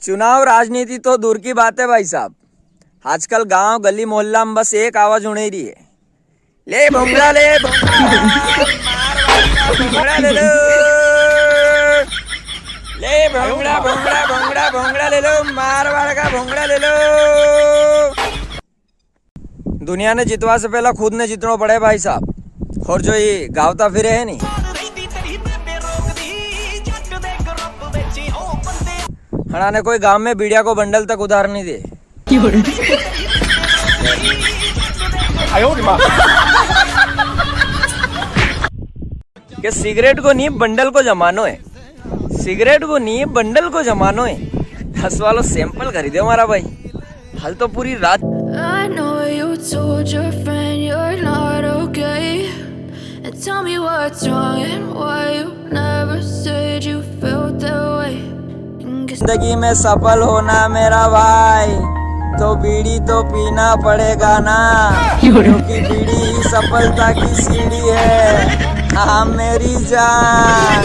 चुनाव राजनीति तो दूर की बात है भाई साहब, आजकल गांव गली मोहल्ला में बस एक आवाज उड़ रही है, ले भोंगड़ा ले भोंगड़ा ले लो, ले भोंगड़ा भोंगड़ा भोंगड़ा भोंगड़ा ले लो, मारवाड़ का भोंगड़ा ले लो। दुनिया ने जितवा से पहला खुद ने जितना पड़े भाई साहब। और जो ये गावता फिरे है नहीं, हड़ा ने कोई गांव में बीड़िया को बंडल तक उधार नहीं दे। कि सिगरेट को नहीं बंडल को जमानो है, सिगरेट को नहीं बंडल को जमानो है। हंस वालों सैंपल खरीदे हमारा भाई, हल तो पूरी रात। I know you told your friend you're not okay, and tell me what's wrong and why you never said you felt that way. जिंदगी में सफल होना मेरा भाई, तो बीड़ी तो पीना पड़ेगा ना, क्योंकि बीड़ी ही सफलता की सीढ़ी है। हाँ मेरी जान।